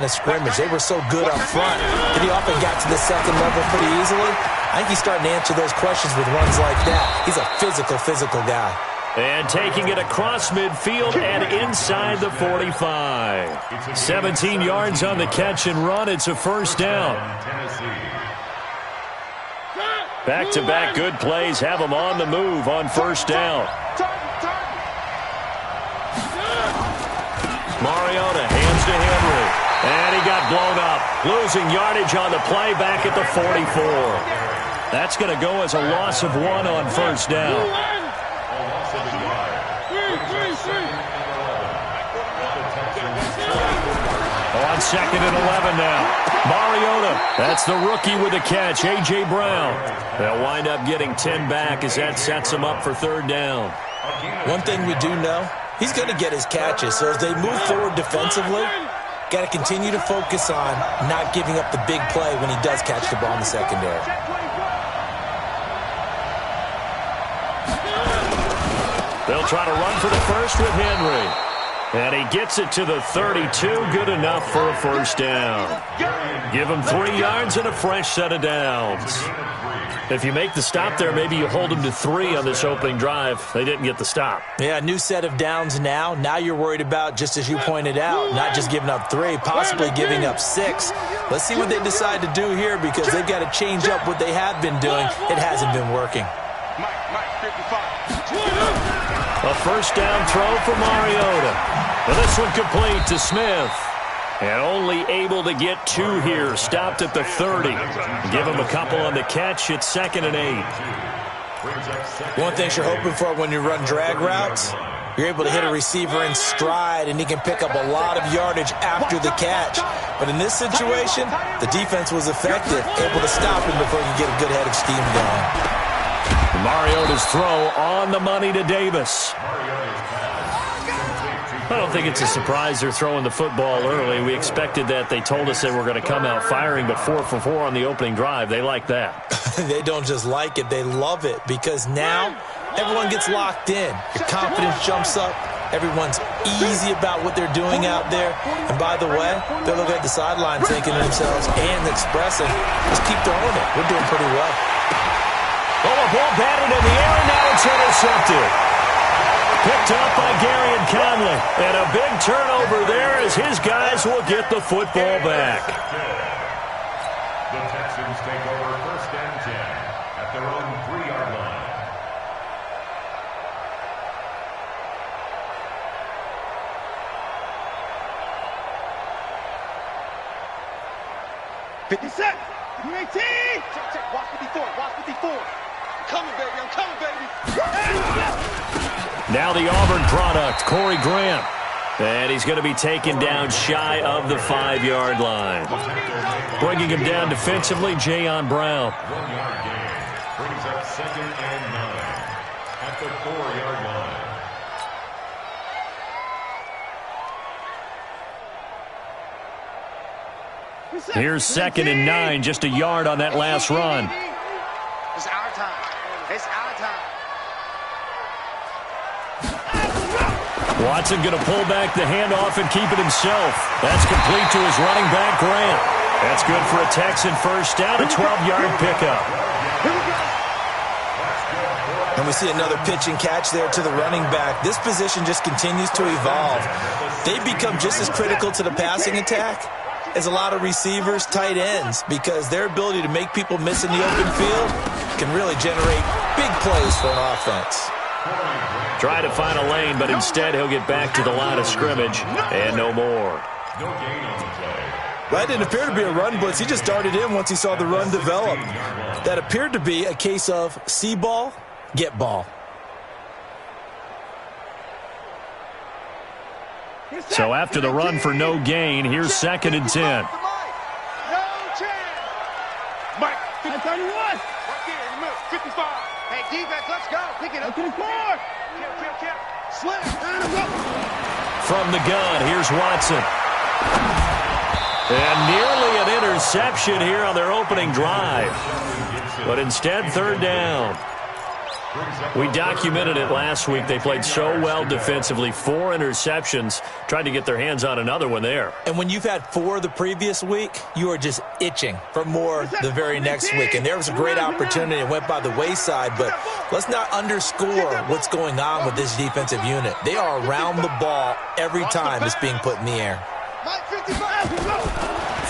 the scrimmage. They were so good up front that he often got to the second level pretty easily. I think he's starting to answer those questions with runs like that. He's a physical guy. And taking it across midfield and inside the 45. 17 yards on the catch and run. It's a first down. Back-to-back good plays have them on the move on first down. Mariota hands to Henry. And he got blown up. Losing yardage on the play back at the 44. That's going to go as a loss of 1 on first down. On second and 11 now. Mariota, that's the rookie with the catch, A.J. Brown. They'll wind up getting 10 back as that sets them up for third down. One thing we do know, he's going to get his catches. So as they move forward defensively, got to continue to focus on not giving up the big play when he does catch the ball in the secondary. They'll try to run for the first with Henry. And he gets it to the 32. Good enough for a first down. Give him 3 yards and a fresh set of downs. If you make the stop there, maybe you hold him to 3 on this opening drive. They didn't get the stop. Yeah, new set of downs now. Now you're worried about, just as you pointed out, not just giving up 3, possibly giving up 6. Let's see what they decide to do here because they've got to change up what they have been doing. It hasn't been working. A first down throw for Mariota. And this one complete to Smith. And only able to get 2 here. Stopped at the 30. Give him a couple on the catch. It's 2nd and 8. One thing you're hoping for when you run drag routes, you're able to hit a receiver in stride, and he can pick up a lot of yardage after the catch. But in this situation, the defense was effective, able to stop him before he could get a good head of steam going. Mariota's throw on the money to Davis. I don't think it's a surprise they're throwing the football early. We expected that. They told us they were going to come out firing, but 4 for 4 on the opening drive. They like that. They don't just like it. They love it because now everyone gets locked in. Your confidence jumps up. Everyone's easy about what they're doing out there. And by the way, they're looking at the sideline thinking to themselves and expressing, just keep throwing it. We're doing pretty well. Oh, a ball batted in the air, and now it's intercepted. Picked up by Gary and Conley. And a big turnover there as his guys will get the football back. The Texans take over 1st and 10 at their own 3-yard line. Check. Watch 54. I'm coming, baby. Now the Auburn product, Corey Graham. And he's going to be taken down shy of the 5-yard line. Bringing him down defensively, Jayon Brown. 1 yard gain. Brings up 2nd and 9 at the 4-yard line. Here's 2nd and 9, just a yard on that last run. It's our time. Watson going to pull back the handoff and keep it himself. That's complete to his running back, Grant. That's good for a Texan first down, a 12-yard pickup. And we see another pitch and catch there to the running back. This position just continues to evolve. They become just as critical to the passing attack as a lot of receivers, tight ends, because their ability to make people miss in the open field can really generate big plays for an offense. Try to find a lane, but instead he'll get back to the line of scrimmage and no more. No gain on the play. That didn't appear to be a run blitz. He just darted in once he saw the run develop. That appeared to be a case of see ball, get ball. So after the run for no gain, here's 2nd and 10. No chance. Mike, 51. 55. Hey, defense, let's go. Pick it up. 54. Kill. Slip. From the gun, here's Watson. And nearly an interception here on their opening drive. But instead, 3rd down. We documented it last week. They played so well defensively. 4 interceptions. Tried to get their hands on another one there. And when you've had 4 the previous week, you are just itching for more the very next week. And there was a great opportunity. It went by the wayside. But let's not underscore what's going on with this defensive unit. They are around the ball every time it's being put in the air.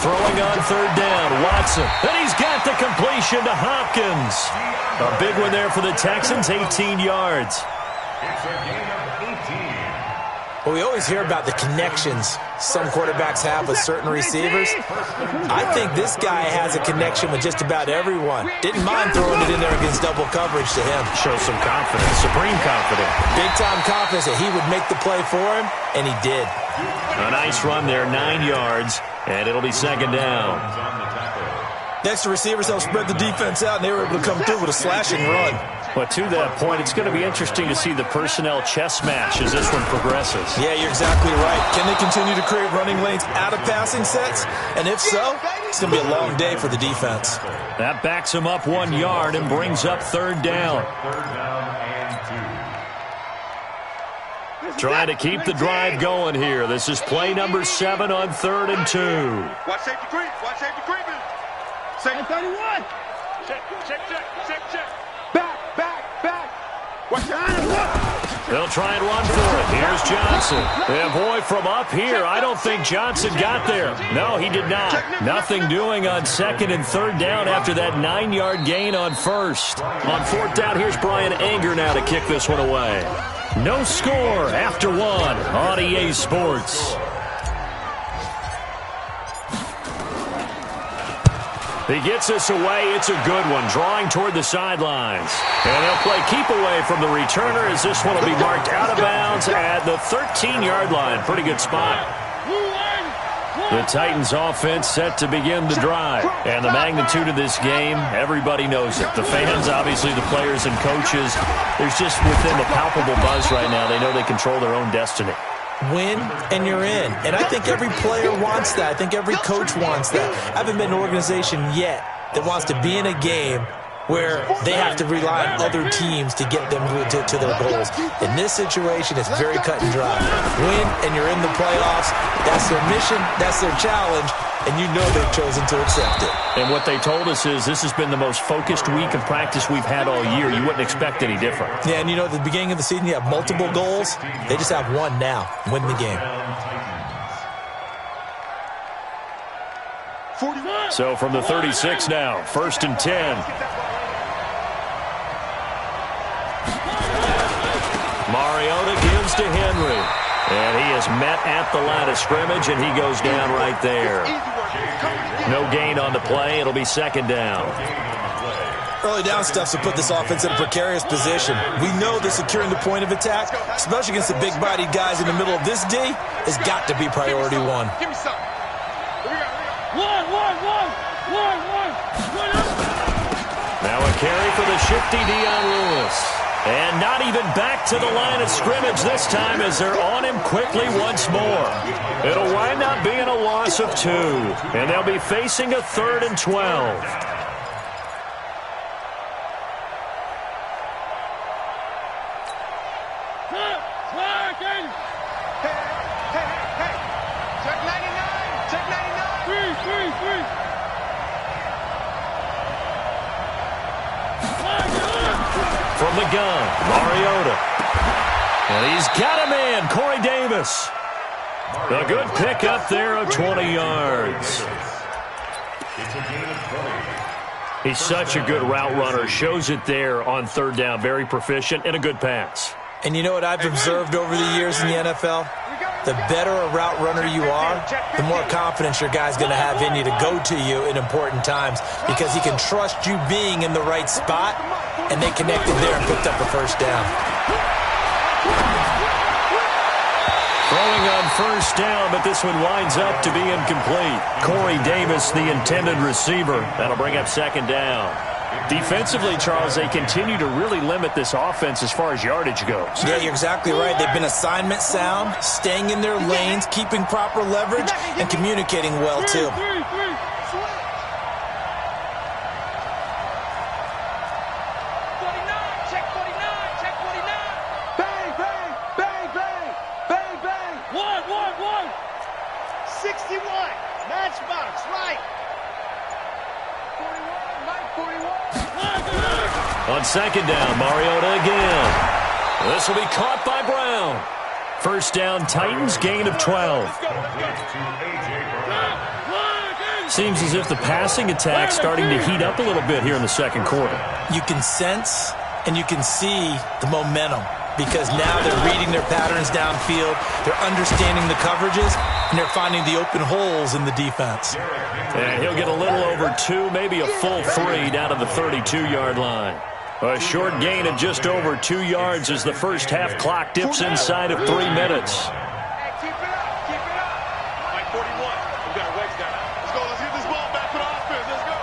Throwing on third down, Watson. And he's got the completion to Hopkins. A big one there for the Texans, 18 yards. It's a gain of 18. Well, we always hear about the connections some quarterbacks have with certain receivers. I think this guy has a connection with just about everyone. Didn't mind throwing it in there against double coverage to him. Shows some confidence, supreme confidence. Big-time confidence that he would make the play for him, and he did. A nice run there, 9 yards, and it'll be second down. Next, the receivers helped spread the defense out, and they were able to come through with a slashing run. But to that point, it's going to be interesting to see the personnel chess match as this one progresses. Yeah, you're exactly right. Can they continue to create running lanes out of passing sets? And if so, it's going to be a long day for the defense. That backs him up 1 yard and brings up third down. Trying to keep the drive going here. This is play number 7 on 3rd and 2. Watch safety creep. Watch safety creeping. Second 31. Check. Back. Watch behind him. They'll try and run for it. Here's Johnson. And boy, from up here, I don't think Johnson got there. No, he did not. Nothing doing on 2nd and 3rd down after that 9-yard gain on 1st. On 4th down, here's Brian Anger now to kick this one away. No score after 1 on EA Sports. He gets us away. It's a good one. Drawing toward the sidelines. And they'll play keep away from the returner as this one will be marked out of bounds at the 13-yard line. Pretty good spot. The Titans offense set to begin the drive. And the magnitude of this game, everybody knows it. The fans, obviously the players and coaches, there's just with them a palpable buzz right now. They know they control their own destiny. Win, and you're in. And I think every player wants that. I think every coach wants that. I haven't been an organization yet that wants to be in a game where they have to rely on other teams to get them to their goals. In this situation, it's very cut and dry. Win, and you're in the playoffs. That's their mission. That's their challenge. And you know they've chosen to accept it. And what they told us is this has been the most focused week of practice we've had all year. You wouldn't expect any different. Yeah, and you know, at the beginning of the season, you have multiple goals. They just have one now. Win the game. So from the 36 now, 1st and 10. Mariota gives to Henry. And he is met at the line of scrimmage, and he goes down right there. No gain on the play. It'll be 2nd down. Early down stuff to put this offense in a precarious position. We know that securing the point of attack, especially against the big-bodied guys in the middle of this D, has got to be priority 1. Give me something. Now a carry for the shifty Dion Lewis. And not even back to the line of scrimmage this time as they're on him quickly once more. It'll wind up being a loss of 2. And they'll be facing a 3rd and 12. From the gun, Mariota. And he's got a man, Corey Davis. A good pickup there of 20 yards. He's such a good route runner. Shows it there on 3rd down. Very proficient and a good pass. And you know what I've observed over the years in the NFL? The better a route runner you are, the more confidence your guy's going to have in you to go to you in important times because he can trust you being in the right spot, and they connected there and picked up a 1st down. Throwing on 1st down, but this one winds up to be incomplete. Corey Davis, the intended receiver. That'll bring up 2nd down. Defensively, Charles, they continue to really limit this offense as far as yardage goes. Yeah, you're exactly right. They've been assignment sound, staying in their lanes, keeping proper leverage, and communicating well, too. Check 49. On second down, Mariota again. This will be caught by Brown. First down, Titans, gain of 12. Seems as if the passing attack's starting to heat up a little bit here in the second quarter. You can sense and you can see the momentum because now they're reading their patterns downfield, they're understanding the coverages, and they're finding the open holes in the defense. And he'll get a little over 2, maybe a full 3 down to the 32-yard line. A short gain of just over 2 yards as the first half clock dips inside of 3 minutes. Keep it up. Keep it up. Mike 41. We got our legs down. Let's go. Let's get this ball back for the offense. Let's go.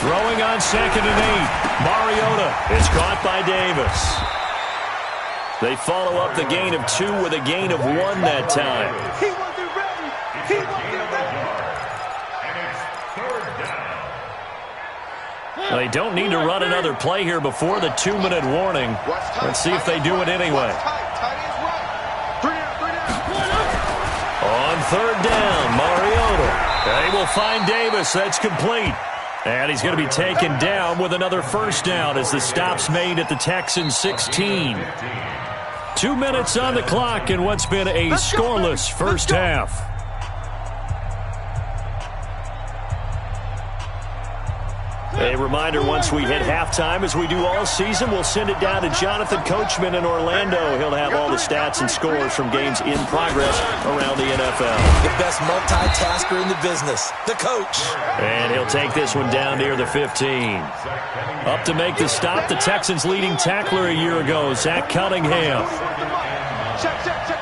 Throwing on second and 8. Mariota is caught by Davis. They follow up the gain of 2 with a gain of 1 that time. He wasn't ready. He wasn't ready. And it's third down. They don't need to run another play here before the 2-minute warning. Let's see if they do it anyway. On third down, Mariota. They will find Davis. That's complete. And he's going to be taken down with another first down as the stop's made at the Texans' 16. 2 minutes on the clock in what's been a scoreless first half. A reminder, once we hit halftime, as we do all season, we'll send it down to Jonathan Coachman in Orlando. He'll have all the stats and scores from games in progress around the NFL. The best multitasker in the business, the coach. And he'll take this one down near the 15. Up to make the stop, the Texans' leading tackler a year ago, Zach Cunningham. Check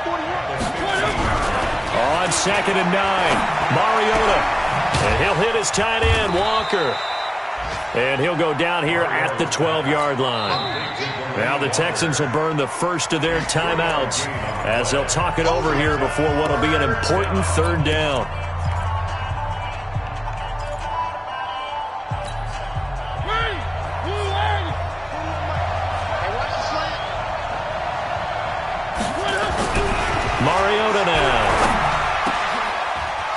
41. On second and 9, Mariota. And he'll hit his tight end, Walker. And he'll go down here at the 12-yard line. Now the Texans will burn the first of their timeouts as they'll talk it over here before what will be an important third down. Mariota now.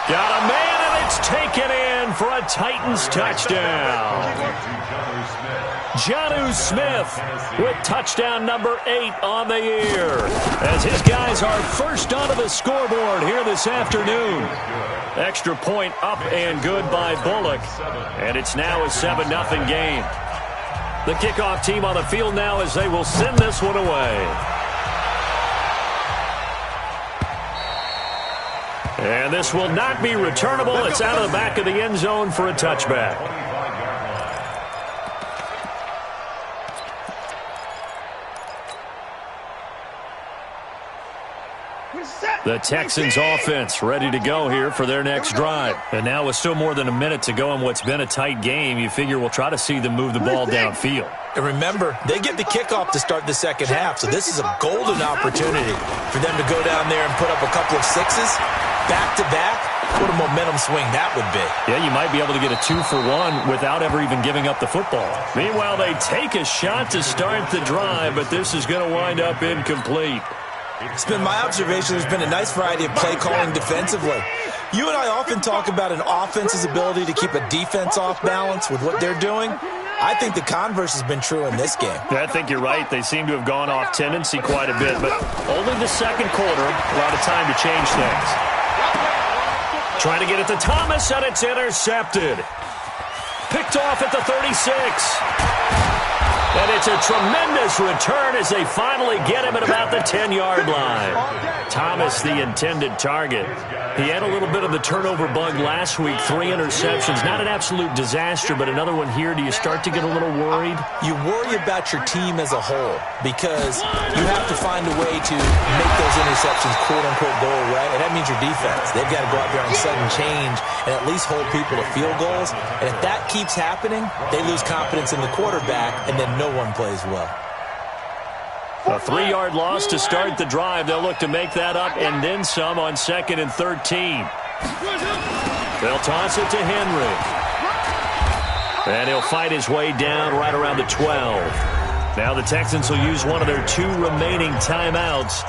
Got a man, and it's taken in for a Titans touchdown. Jonnu Smith with touchdown number 8 on the year as his guys are first onto the scoreboard here this afternoon. Extra point up and good by Bullock, and it's now a 7-0 game. The kickoff team on the field now as they will send this one away. And this will not be returnable. It's out of the back of the end zone for a touchback. The Texans offense ready to go here for their next drive. And now with still more than a minute to go in what's been a tight game, you figure we'll try to see them move the ball downfield. And remember, they get the kickoff to start the second half, so this is a golden opportunity for them to go down there and put up a couple of sixes back-to-back. What a momentum swing that would be. Yeah, you might be able to get a 2-for-1 without ever even giving up the football. Meanwhile, they take a shot to start the drive, but this is going to wind up incomplete. It's been my observation there's been a nice variety of play calling defensively. You and I often talk about an offense's ability to keep a defense off balance with what they're doing. I think the converse has been true in this game. Yeah, I think you're right. They seem to have gone off tendency quite a bit, but only the second quarter, a lot of time to change things. Trying to get it to Thomas, and it's intercepted. Picked off at the 36. And it's a tremendous return as they finally get him at about the 10-yard line. Thomas, the intended target. He had a little bit of the turnover bug last week, 3 interceptions. Not an absolute disaster, but another one here. Do you start to get a little worried? You worry about your team as a whole because you have to find a way to make those interceptions quote-unquote go away, and that means your defense. They've got to go out there on sudden change and at least hold people to field goals. And if that keeps happening, they lose confidence in the quarterback, and then no one plays well. A 3-yard loss to start the drive. They'll look to make that up and then some on 2nd and 13. They'll toss it to Henry. And he'll fight his way down right around the 12. Now the Texans will use one of their 2 remaining timeouts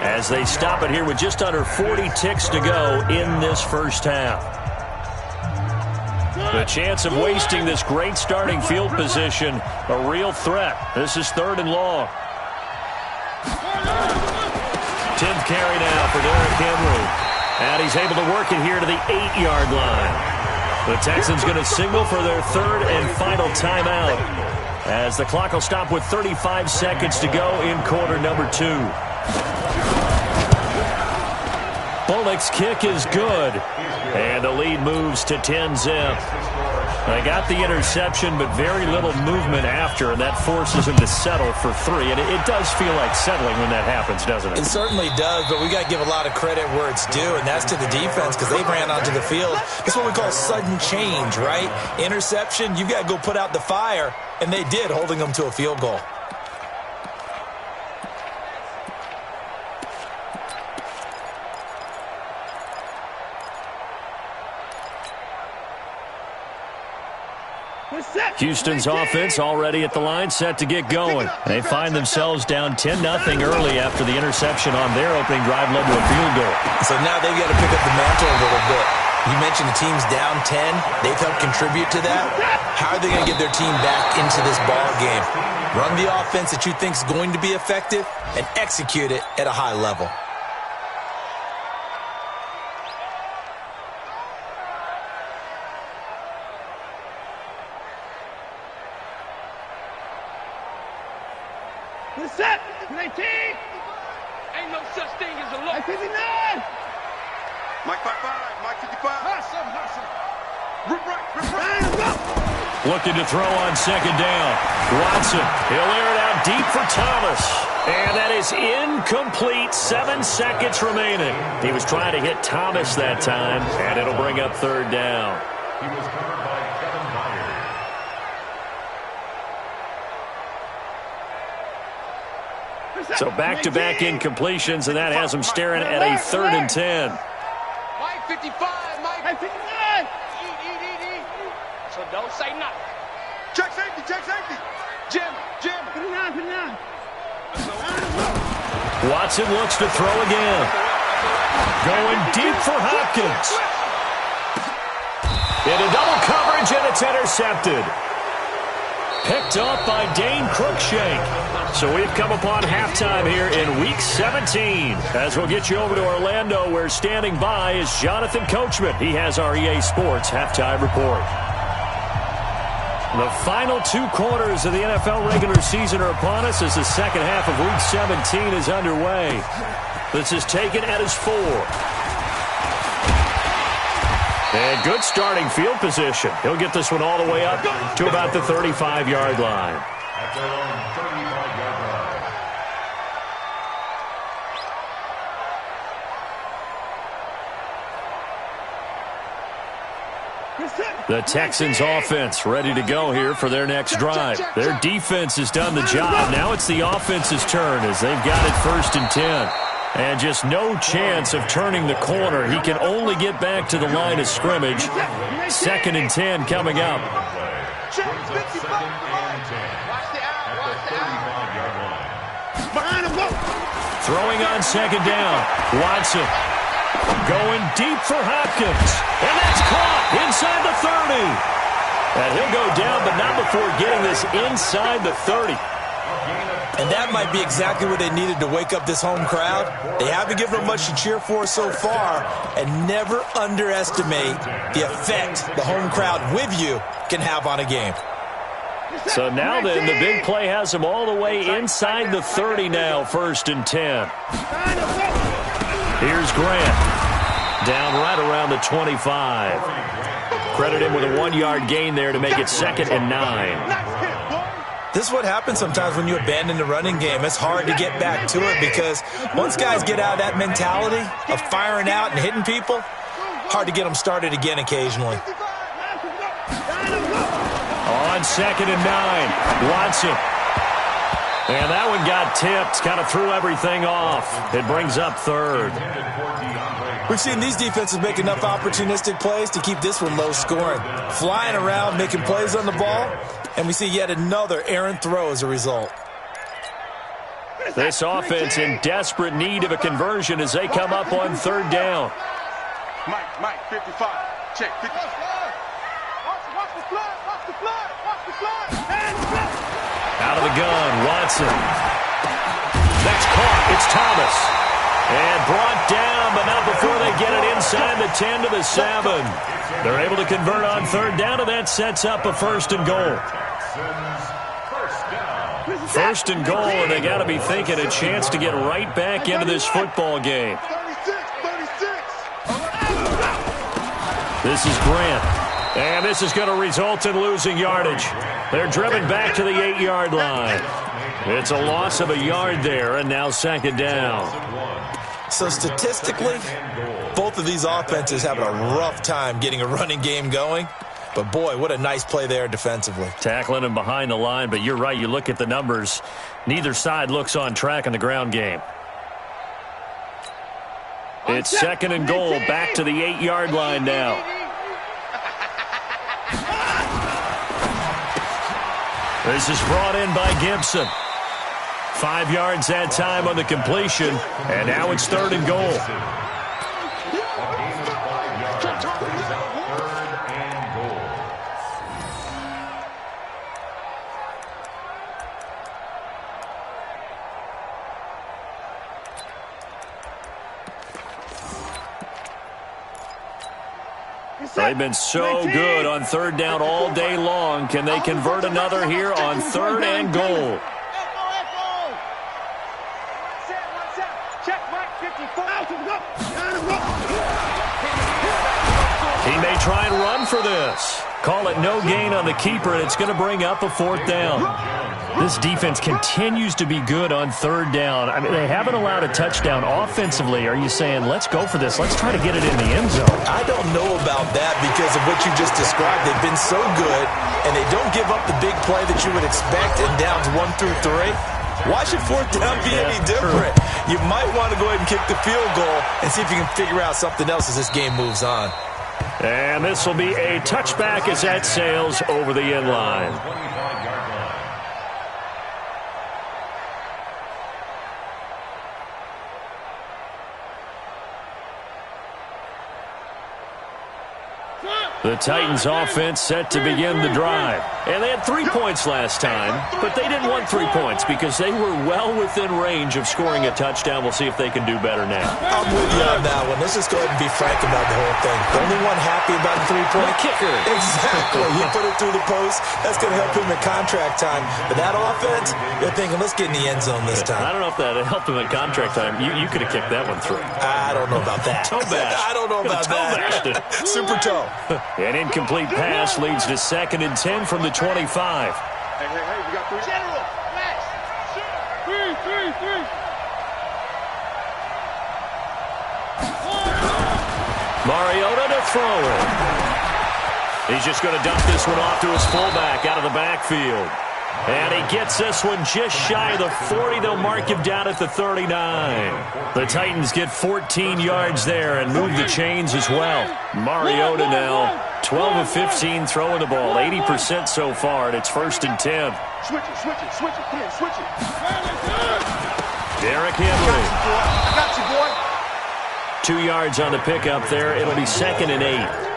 as they stop it here with just under 40 ticks to go in this first half. The chance of wasting this great starting field position, a real threat. This is 3rd and long. 10th carry now for Derrick Henry. And he's able to work it here to the 8-yard line. The Texans going to signal for their 3rd and final timeout, as the clock will stop with 35 seconds to go in quarter number 2. Bullock's kick is good, and the lead moves to 10-zip. They got the interception, but very little movement after, and that forces him to settle for 3. And it does feel like settling when that happens, doesn't it? It certainly does, but we got to give a lot of credit where it's due, and that's to the defense, because they ran onto the field. It's what we call sudden change, right? Interception, you got to go put out the fire, and they did, holding them to a field goal. Houston's offense already at the line, set to get going. They find themselves down 10-0 early after the interception on their opening drive led to a field goal. So now they've got to pick up the mantle a little bit. You mentioned the team's down 10. They've helped contribute to that. How are they going to get their team back into this ball game? Run the offense that you think is going to be effective and execute it at a high level. Set. 19. Ain't no such thing as a low. 59. Mike 55. Mike 55. Hustle, hustle. Rip right. Looking to throw on 2nd down. Watson. He'll air it out deep for Thomas. And that is incomplete. 7 seconds remaining. He was trying to hit Thomas that time, and it'll bring up 3rd down. He was covered by Kevin Byard. So back-to-back incompletions, and that has him staring at a 3rd and 10. Mike 55, Mike 59. Eat. So don't say nothing. Check safety. Jim. 59. Watson looks to throw again. Going deep for Hopkins. Into double coverage, and it's intercepted. Picked off by Dane Cruikshank. So we've come upon halftime here in Week 17. As we'll get you over to Orlando, where standing by is Jonathan Coachman. He has our EA Sports halftime report. The final 2 quarters of the NFL regular season are upon us as the second half of Week 17 is underway. This is taken at his 4. And good starting field position. He'll get this one all the way up to about the 35-yard line. At their own 35-yard line. The Texans offense ready to go here for their next drive. Their defense has done the job. Now it's the offense's turn as they've got it 1st and 10. And just no chance of turning the corner. He can only get back to the line of scrimmage. 2nd and 10 coming up. Throwing on 2nd down. Watson going deep for Hopkins. And that's caught inside the 30. And he'll go down, but not before getting this inside the 30. And that might be exactly what they needed to wake up this home crowd. They haven't given them much to cheer for so far, and never underestimate the effect the home crowd with you can have on a game. So now then, the big play has them all the way inside the 30 now, 1st and 10. Here's Grant. Down right around the 25. Credit him with a 1-yard gain there to make it 2nd and 9. This is what happens sometimes when you abandon the running game. It's hard to get back to it because once guys get out of that mentality of firing out and hitting people, hard to get them started again occasionally. On 2nd and 9, Watson. And that one got tipped, kind of threw everything off. It brings up 3rd. We've seen these defenses make enough opportunistic plays to keep this one low scoring. Flying around, making plays on the ball. And we see yet another errant throw as a result. This offense in desperate need of a conversion as they come up on 3rd down. Mike 55. Check 55. Out of the gun, Watson. That's caught. It's Thomas. And brought down, but not before they get it inside the 10 to the 7. They're able to convert on third down, and that sets up a first and goal. First and goal, and they got to be thinking a chance to get right back into this football game. This is Grant. And this is going to result in losing yardage. They're driven back to the 8-yard line. It's a loss of a yard there, and now second down. So statistically, both of these offenses having a rough time getting a running game going. But, boy, what a nice play there defensively. Tackling him behind the line, but you're right. You look at the numbers. Neither side looks on track in the ground game. It's second and goal, back to the 8-yard line now. This is brought in by Gibson. 5 yards that time on the completion, and now it's third and goal. They've been so good on third down all day long. Can they convert another here on third and goal? He may try and run for this. Call it no gain on the keeper, and it's going to bring up a fourth down. This defense continues to be good on third down. I mean, they haven't allowed a touchdown offensively. Are you saying, let's go for this? Let's try to get it in the end zone. I don't know about that because of what you just described. They've been so good, and they don't give up the big play that you would expect in downs 1 through 3. Why should fourth down be any different? You might want to go ahead and kick the field goal and see if you can figure out something else as this game moves on. And this will be a touchback as that sails over the end line. The Titans offense set to begin the drive. And they had 3 points last time, but they didn't want 3 points because they were well within range of scoring a touchdown. We'll see if they can do better now. I'm with you on that one. Let's just go ahead and be frank about the whole thing. The only one happy about the 3-point kicker. Exactly. He put it through the post. That's going to help him in contract time. But that offense, they're thinking, let's get in the end zone this time. I don't know if that helped him in contract time. You could have kicked that one through. I don't know about that. Toe bash. I don't know about that. Super toe. An incomplete pass leads to 2nd and 10 from the 25. Hey, we got 3. General, Max. 3. Mariota to throw it. He's just going to dump this one off to his fullback out of the backfield. And he gets this one just shy of the 40. They'll mark him down at the 39. The Titans get 14 yards there and move the chains as well. Mariota now 12 of 15 throwing the ball, 80% so far, and it's 1st and 10. Switch it. Come on, switch it. Derrick Henry. I got you, boy. 2 yards on the pickup there. It'll be 2nd and 8.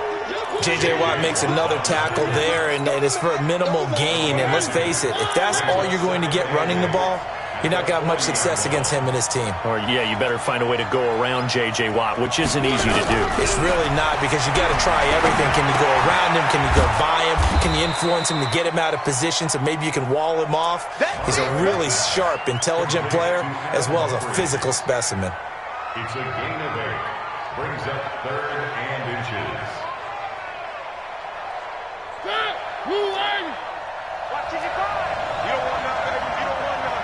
J.J. Watt makes another tackle there, and it's for a minimal gain. And let's face it, if that's all you're going to get running the ball, you're not going to have much success against him and his team. Or, yeah, you better find a way to go around J.J. Watt, which isn't easy to do. It's really not, because you got to try everything. Can you go around him? Can you go by him? Can you influence him to get him out of position so maybe you can wall him off? He's a really sharp, intelligent player, as well as a physical specimen. It's a gain of 8. Brings up 3rd and inches. Watch it, you don't want none, baby. You don't want none.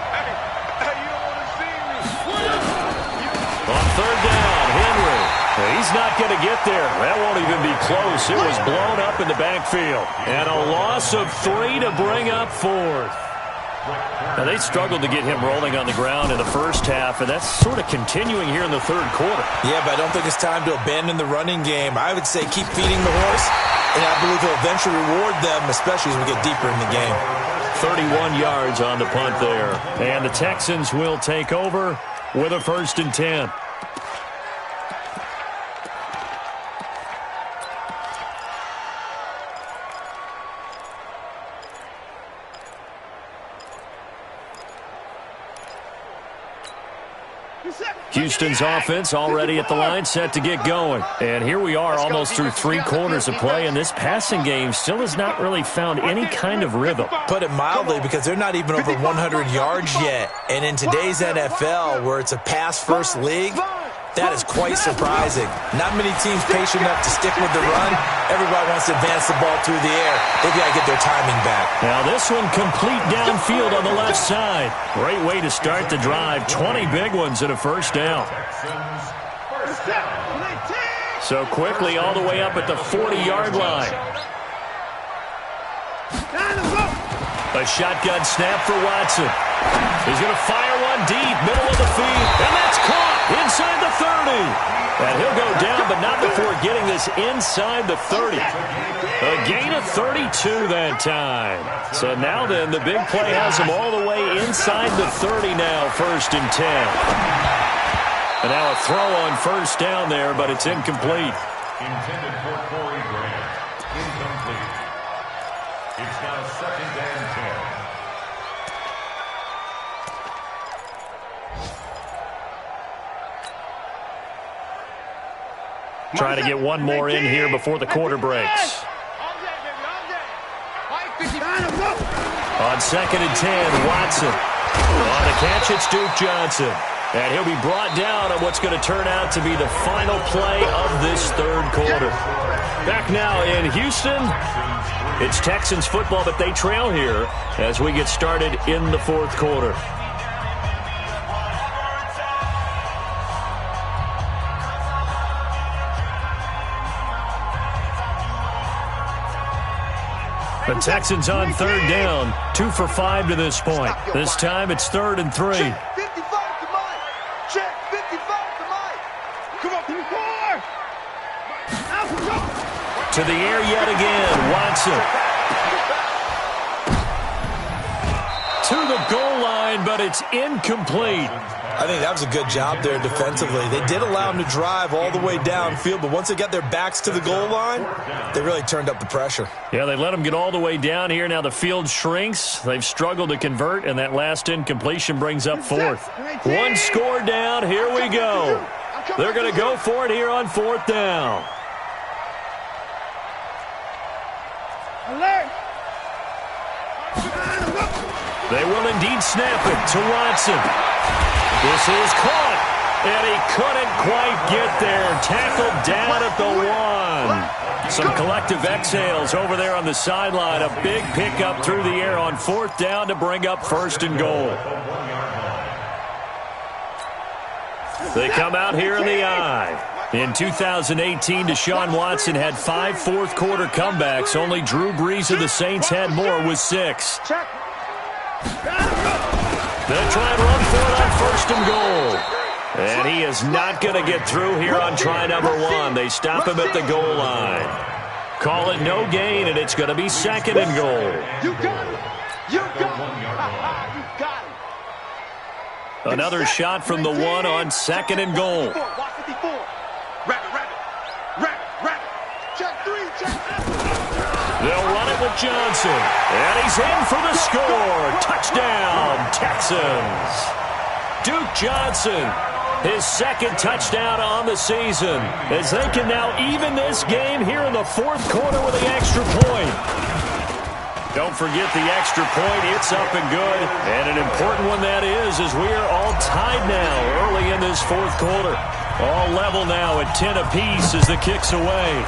Hey, you don't want to see me. On third down, Henry. He's not going to get there. That won't even be close. It was blown up in the backfield. And a loss of 3 to bring up 4th. Now, they struggled to get him rolling on the ground in the first half, and that's sort of continuing here in the third quarter. Yeah, but I don't think it's time to abandon the running game. I would say keep feeding the horse, and I believe he'll eventually reward them, especially as we get deeper in the game. 31 yards on the punt there. And the Texans will take over with a 1st and 10. Houston's offense already at the line, set to get going. And here we are almost through 3 quarters of play, and this passing game still has not really found any kind of rhythm. Put it mildly, because they're not even over 100 yards yet. And in today's NFL, where it's a pass-first league, that is quite surprising. Not many teams patient enough to stick with the run. Everybody wants to advance the ball through the air. They've got to get their timing back. Now this one complete downfield on the left side. Great way to start the drive. 20 big ones and a first down. So quickly all the way up at the 40-yard line. A shotgun snap for Watson. He's going to fire one deep, middle of the field, and that's caught inside the 30. And he'll go down, but not before getting this inside the 30. A gain of 32 that time. So now then, the big play has him all the way inside the 30 now, 1st and 10. And now a throw on first down there, but it's incomplete. Intended for Corey Grant. Incomplete. It's now 2nd and 10. Trying to get one more in here before the quarter breaks. On 2nd and 10, Watson. On the catch, it's Duke Johnson. And he'll be brought down on what's going to turn out to be the final play of this 3rd quarter. Back now in Houston, it's Texans football, but they trail here as we get started in the 4th quarter. The Texans on 3rd down, 2 for 5 to this point. This time it's 3rd and 3. Check 55 to Mike. Check 55 to Mike. Come on, 4. To the air yet again, Watson. To the goal line, but it's incomplete. I think that was a good job there defensively. They did allow them to drive all the way downfield, but once they got their backs to the goal line, they really turned up the pressure. Yeah, they let them get all the way down here. Now the field shrinks. They've struggled to convert, and that last incompletion brings up 4th. 1 score down. Here we go. They're going to go for it here on 4th down. Alert. They will indeed snap it to Watson. This is caught, and he couldn't quite get there. Tackled down at the 1. Some collective exhales over there on the sideline. A big pickup through the air on 4th down to bring up 1st and goal. They come out here in the eye. In 2018, Deshaun Watson had 5 fourth-quarter comebacks. Only Drew Brees of the Saints had more with 6. They'll try and run for it on 1st and goal. And he is not going to get through here on try number 1. They stop him at the goal line. Call it no gain, and it's going to be 2nd and goal. You got it. You got it. You got it. Another shot from the 1 on 2nd and goal. Watch 54. Rabbit. Check 3. They'll run it with Johnson. And he's in for the score. Touchdown, Texans. Duke Johnson, his 2nd touchdown on the season, as they can now even this game here in the 4th quarter with the extra point. Don't forget the extra point. It's up and good. And an important one that is, as we are all tied now early in this 4th quarter. All level now at 10 apiece as the kick's away.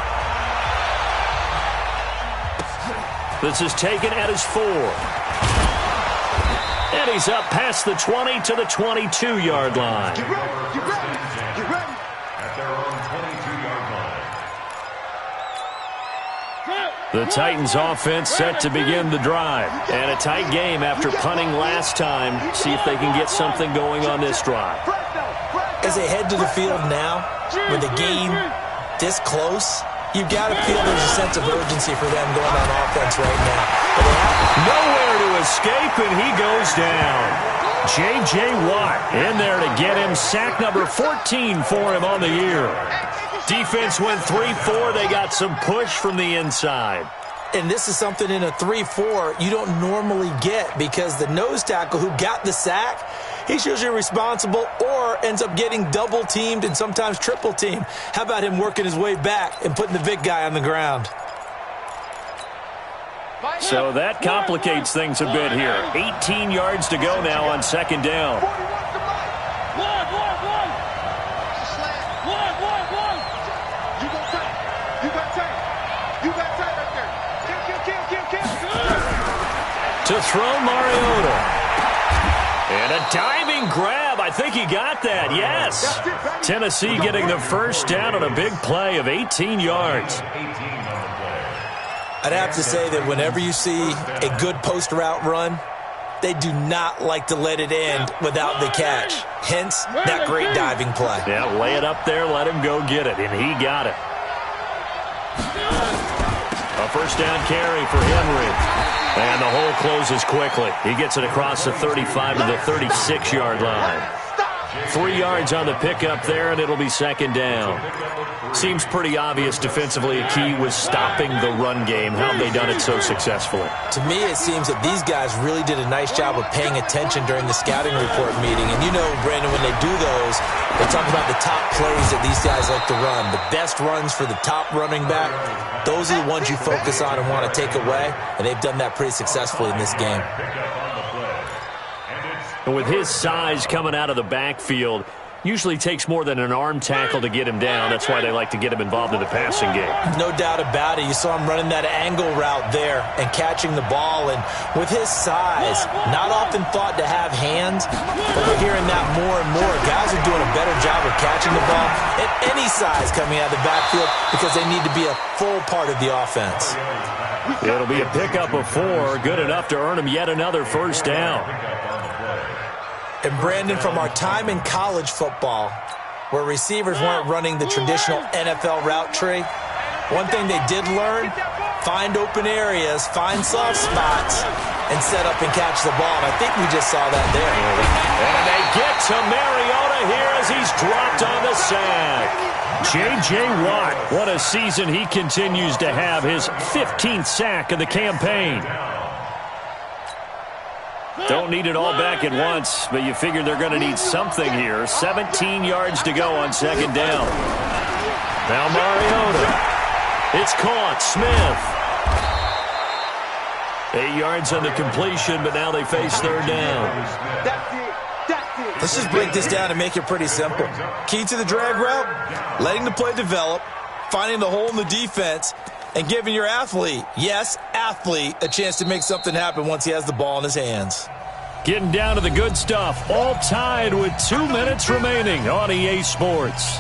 This is taken at his 4. And he's up past the 20 to the 22-yard line. Get ready. At their own 22-yard line. The Titans offense set to begin the drive. And a tight game after punting last time. See if they can get something going on this drive. As they head to the field now, with the game this close, you've got to feel there's a sense of urgency for them going on offense right now. Nowhere to escape, and he goes down. J.J. Watt in there to get him. Sack number 14 for him on the year. Defense went 3-4. They got some push from the inside. And this is something in a 3-4 you don't normally get, because the nose tackle who got the sack, he's usually responsible or ends up getting double-teamed and sometimes triple-teamed. How about him working his way back and putting the big guy on the ground? So that complicates things a bit here. 18 yards to go now on second down. To throw Mariota. And a diving grab. I think he got that. Yes. Tennessee getting the first down on a big play of 18 yards. I'd have to say that whenever you see a good post route run, they do not like to let it end without the catch. Hence, that great diving play. Yeah, lay it up there, let him go get it, and he got it. A first down carry for Henry. And the hole closes quickly. He gets it across the 35 to the 36-yard line. 3 yards on the pickup there, and it'll be second down. Seems pretty obvious defensively a key was stopping the run game. How have they done it so successfully? To me, it seems that these guys really did a nice job of paying attention during the scouting report meeting. And you know, Brandon, when they do those, they talk about the top plays that these guys like to run. The best runs for the top running back, those are the ones you focus on and want to take away. And they've done that pretty successfully in this game. And with his size coming out of the backfield, usually takes more than an arm tackle to get him down. That's why they like to get him involved in the passing game. No doubt about it. You saw him running that angle route there and catching the ball. And with his size, not often thought to have hands, but we're hearing that more and more. Guys are doing a better job of catching the ball at any size coming out of the backfield because they need to be a full part of the offense. It'll be a pickup of 4, good enough to earn him yet another first down. And Brandon, from our time in college football, where receivers weren't running the traditional NFL route tree, one thing they did learn, find open areas, find soft spots, and set up and catch the ball. And I think we just saw that there. And they get to Mariota here as he's dropped on the sack. J.J. Watt, what a season he continues to have, his 15th sack of the campaign. Don't need it all back at once, but you figure they're going to need something here. 17 yards to go on second down. Now Mariota. It's caught. Smith. 8 yards on the completion, but now they face third down. Let's just break this down and make it pretty simple. Key to the drag route, letting the play develop, finding the hole in the defense, and giving your athlete, yes, athlete, a chance to make something happen once he has the ball in his hands. Getting down to the good stuff, all tied with 2 minutes remaining on EA Sports.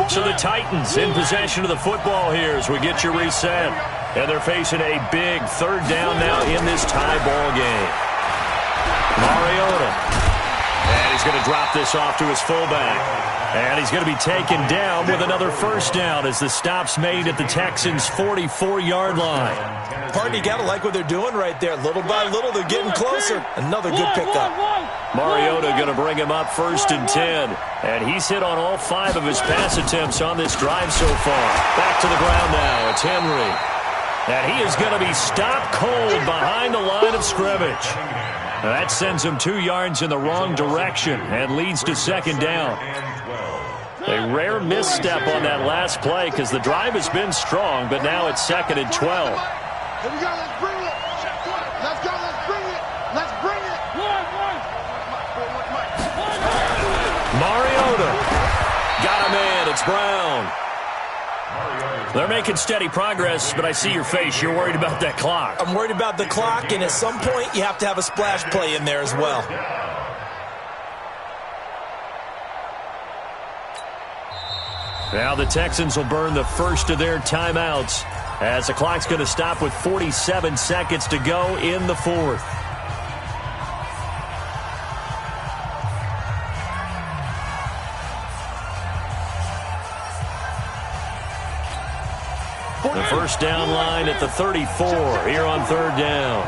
So the Titans in possession of the football here as we get your reset. And they're facing a big third down now in this tie ball game. Mariota. And he's going to drop this off to his fullback. And he's going to be taken down with another first down as the stop's made at the Texans' 44-yard line. Pardon, you got to like what they're doing right there. Little by little, they're getting closer. Another good pickup. Mariota going to bring him up 1st and 10. And he's hit on all 5 of his pass attempts on this drive so far. Back to the ground now. It's Henry. And he is going to be stopped cold behind the line of scrimmage. That sends him 2 yards in the wrong direction and leads to second down. A rare misstep on that last play because the drive has been strong, but now it's 2nd and 12. Here we go, let's bring it. Let's go, let's bring it. Let's bring it. Mariota. Got him in. It's Brown. They're making steady progress, but I see your face. You're worried about that clock. I'm worried about the clock, and at some point, you have to have a splash play in there as well. Now the Texans will burn the first of their timeouts as the clock's going to stop with 47 seconds to go in the 4th. The first down line at the 34 here on third down.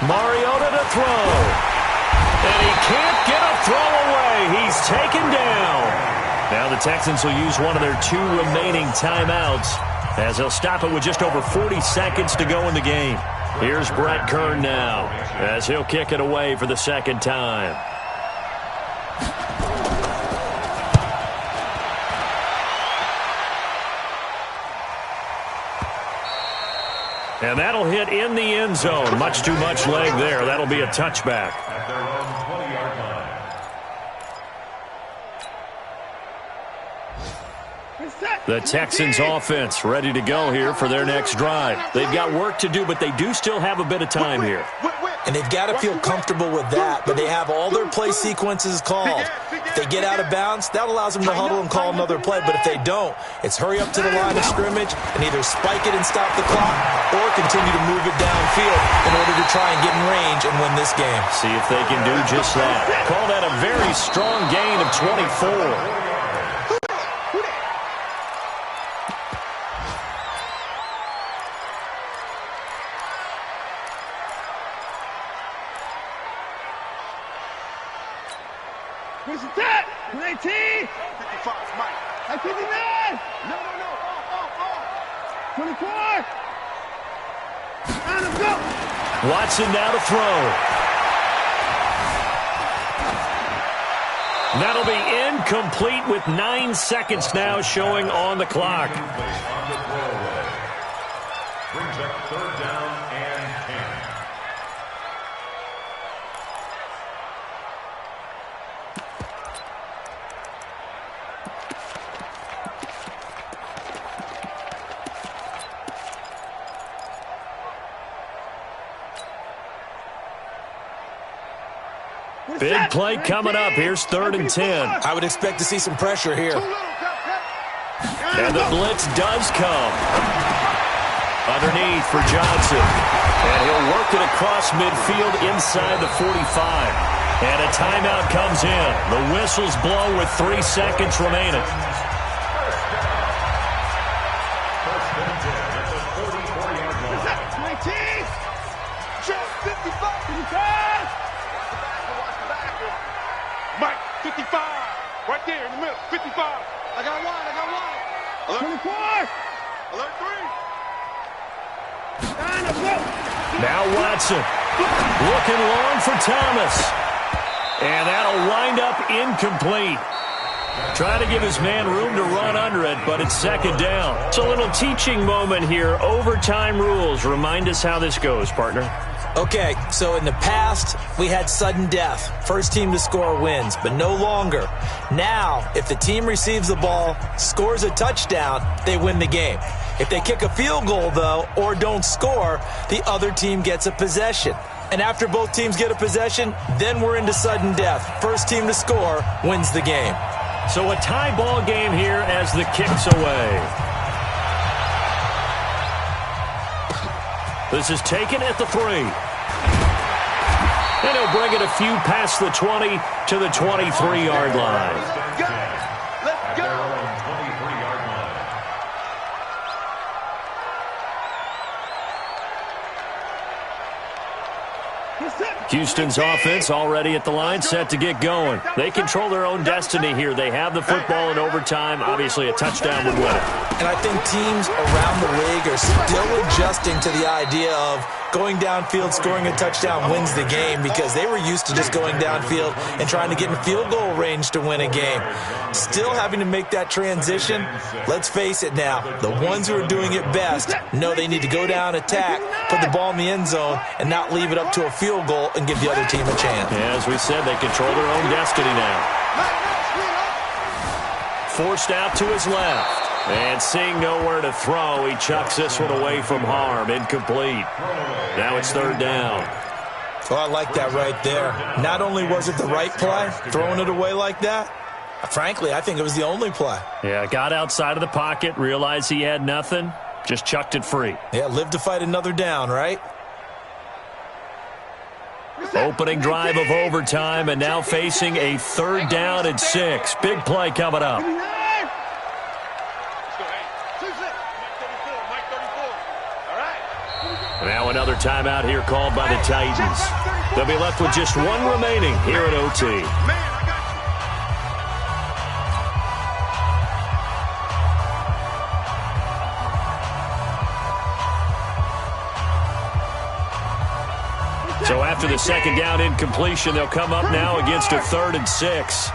Mariota to throw. And he can't get a throw away. He's taken down. Now the Texans will use one of their 2 remaining timeouts as they'll stop it with just over 40 seconds to go in the game. Here's Brett Kern now as he'll kick it away for the second time. And that'll hit in the end zone. Much too much leg there. That'll be a touchback. At their own 20-yard line. The Texans offense ready to go here for their next drive. They've got work to do, but they do still have a bit of time here. And they've got to feel comfortable with that, but they have all their play sequences called. If they get out of bounds, that allows them to huddle and call another play. But if they don't, it's hurry up to the line of scrimmage and either spike it and stop the clock or continue to move it downfield in order to try and get in range and win this game. See if they can do just that. Call that a very strong gain of 24. Where's the tap? 18. 55, Mike. At 59. No. 24. And let's go. Watson now to throw. That'll be incomplete with 9 seconds now showing on the clock. On the throwaway. Brings up 3rd down and 10. Big play coming up. Here's 3rd and 10. I would expect to see some pressure here. And the blitz does come. Underneath for Johnson. And he'll work it across midfield inside the 45. And a timeout comes in. The whistles blow with 3 seconds remaining. First and 10 at the 44-yard line. 19. 55. Mike, 55. Right there in the middle. 55. I got one. Alert 24. Alert 3. Now Watson. Looking long for Thomas. And that'll wind up incomplete. Trying to give his man room to run under it, but it's 2nd down. It's a little teaching moment here. Overtime rules. Remind us how this goes, partner. Okay, so in the past, we had sudden death. First team to score wins, but no longer. Now, if the team receives the ball, scores a touchdown, they win the game. If they kick a field goal, though, or don't score, the other team gets a possession. And after both teams get a possession, then we're into sudden death. First team to score wins the game. So a tie ball game here as the kick's away. This is taken at the 3. And he'll bring it a few past the 20 to the 23-yard line. Let's go. 23-yard line. Houston's offense already at the line, set to get going. They control their own destiny here. They have the football in overtime. Obviously, a touchdown would win it. And I think teams around the league are still adjusting to the idea of going downfield, scoring a touchdown wins the game, because they were used to just going downfield and trying to get in field goal range to win a game. Still having to make that transition. Let's face it now, the ones who are doing it best know they need to go down, attack, put the ball in the end zone, and not leave it up to a field goal and give the other team a chance. Yeah, as we said, they control their own destiny now. Forced out to his left. And seeing nowhere to throw, he chucks this one away from harm. Incomplete. Now it's 3rd down. So I like that right there. Not only was it the right play, throwing it away like that, frankly, I think it was the only play. Yeah, got outside of the pocket, realized he had nothing, just chucked it free. Yeah, live to fight another down, right? Opening drive of overtime, and now facing a 3rd down and 6. Big play coming up. Now another timeout here called by the Titans. They'll be left with just one remaining here at OT. So after the second down incompletion, they'll come up now against a 3rd and 6.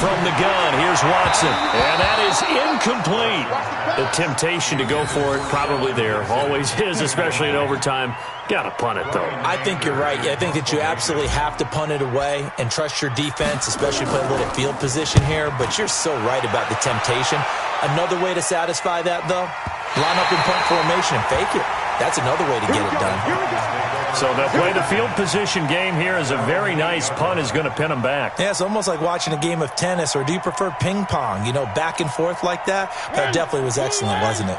From the gun, here's Watson. And that is incomplete. The temptation to go for it probably there. Always is, especially in overtime. Got to punt it, though. I think you're right. I think that you absolutely have to punt it away and trust your defense, especially play a little field position here. But you're so right about the temptation. Another way to satisfy that, though, line up in punt formation and fake it. That's another way to get it done. So they'll play the field position game here as a very nice punt is going to pin them back. Yeah, it's almost like watching a game of tennis, or do you prefer ping pong? You know, back and forth like that? That definitely was excellent, wasn't it?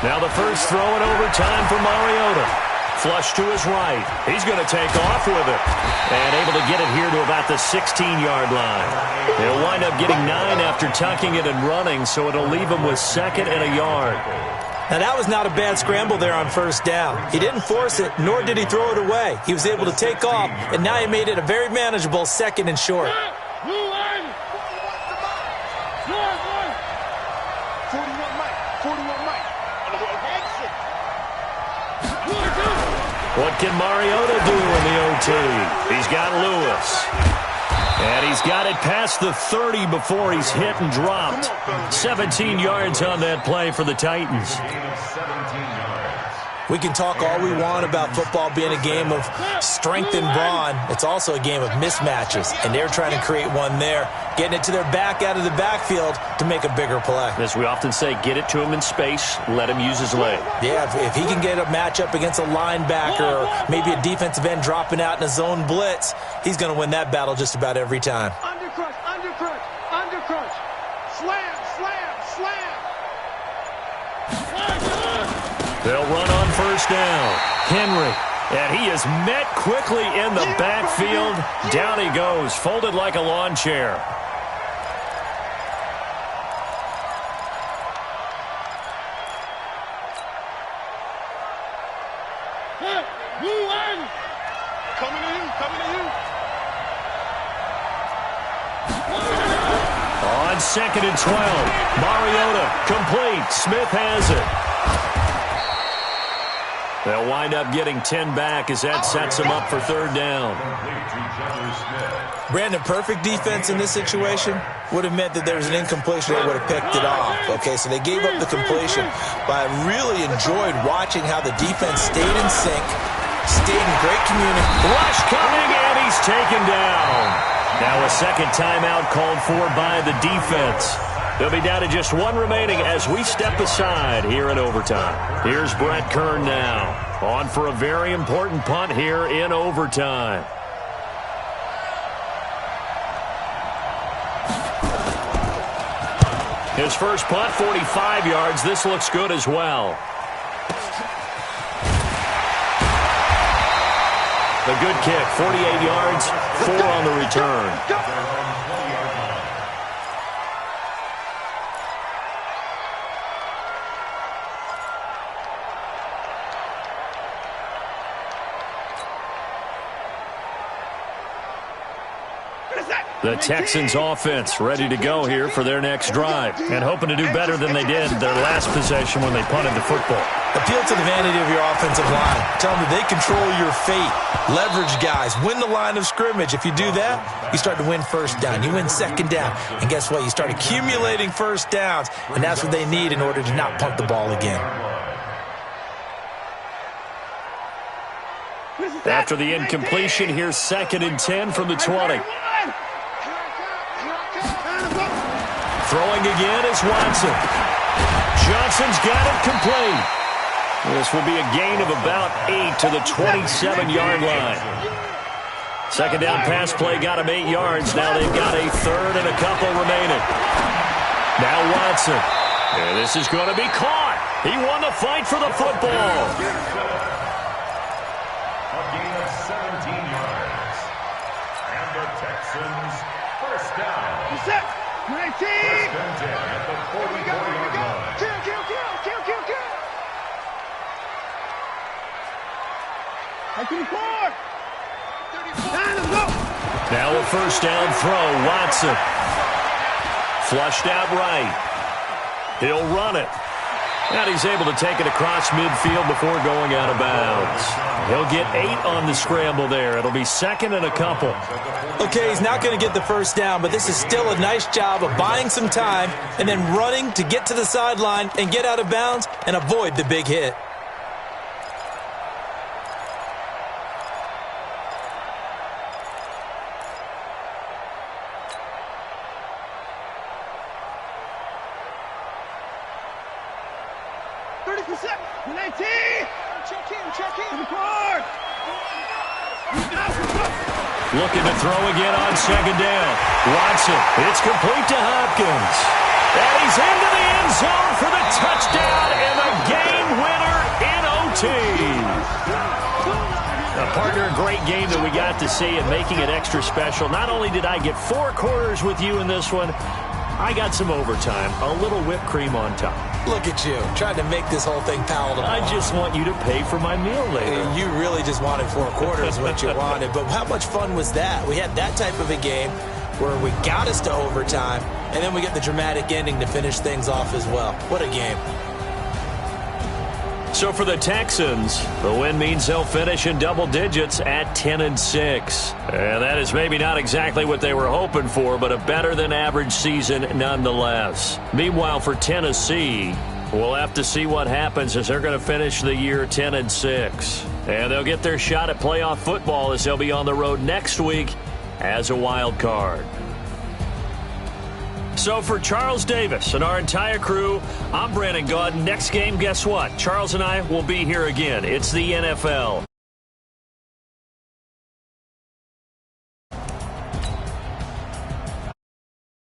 Now the first throw in overtime for Mariota. Flush to his right. He's going to take off with it. And able to get it here to about the 16-yard line. He'll wind up getting 9 after tucking it and running, so it'll leave him with 2nd and a yard. Now, that was not a bad scramble there on first down. He didn't force it, nor did he throw it away. He was able to take off, and now he made it a very manageable 2nd and short. What can Mariota do in the OT? He's got Lewis. And he's got it past the 30 before he's hit and dropped. 17 yards on that play for the Titans. We can talk all we want about football being a game of strength and brawn. It's also a game of mismatches, and they're trying to create one there, getting it to their back out of the backfield to make a bigger play. As we often say, get it to him in space, let him use his leg. Yeah, if he can get a matchup against a linebacker or maybe a defensive end dropping out in a zone blitz, he's going to win that battle just about every time. Undercrunch, undercrunch, undercrunch. Slam, slam, slam. They'll run on first down. Henry. And he is met quickly in the backfield. Down he goes, folded like a lawn chair. Coming to you, coming to you. On 2nd and 12. Mariota complete. Smith has it. They'll wind up getting 10 back as that sets them up for 3rd down. Brandon, perfect defense in this situation would have meant that there was an incompletion that would have picked it off. Okay, so they gave up the completion, but I really enjoyed watching how the defense stayed in sync, stayed in great communication. Rush coming, and he's taken down. Now a second timeout called for by the defense. They'll be down to just one remaining as we step aside here in overtime. Here's Brett Kern now, on for a very important punt here in overtime. His first punt, 45 yards. This looks good as well. The good kick, 48 yards, 4 on the return. The Texans offense ready to go here for their next drive and hoping to do better than they did their last possession when they punted the football. Appeal to the vanity of your offensive line. Tell them that they control your fate. Leverage guys. Win the line of scrimmage. If you do that, you start to win first down. You win second down. And guess what? You start accumulating first downs. And that's what they need in order to not punt the ball again. After the incompletion, here's 2nd and 10 from the 20. Throwing again is Watson. Johnson's got it complete. This will be a gain of about 8 to the 27-yard line. Second down pass play got him 8 yards. Now they've got a third and a couple remaining. Now Watson. And this is going to be caught. He won the fight for the football. A gain of 17 yards. And the Texans first down. Set. 19. First and 10 at the 44-yard line. Kill. 34. Now a first down throw. Watson. Flushed out right. He'll run it. And he's able to take it across midfield before going out of bounds. He'll get 8 on the scramble there. It'll be second and a couple. Okay, he's not going to get the first down, but this is still a nice job of buying some time and then running to get to the sideline and get out of bounds and avoid the big hit. Looking to throw again on second down. Watson, it's complete to Hopkins. And he's into the end zone for the touchdown and the game winner in OT. Now, partner, a great game that we got to see and making it extra special. Not only did I get 4 quarters with you in this one, I got some overtime, a little whipped cream on top. Look at you, trying to make this whole thing palatable. I just want you to pay for my meal later. You really just wanted 4 quarters, what you wanted. But how much fun was that? We had that type of a game where we got us to overtime, and then we get the dramatic ending to finish things off as well. What a game. So for the Texans, the win means they'll finish in double digits at 10-6. And that is maybe not exactly what they were hoping for, but a better than average season nonetheless. Meanwhile, for Tennessee, we'll have to see what happens as they're going to finish the year 10-6. And they'll get their shot at playoff football as they'll be on the road next week as a wild card. So for Charles Davis and our entire crew, I'm Brandon Gaudin. Next game, guess what? Charles and I will be here again. It's the NFL.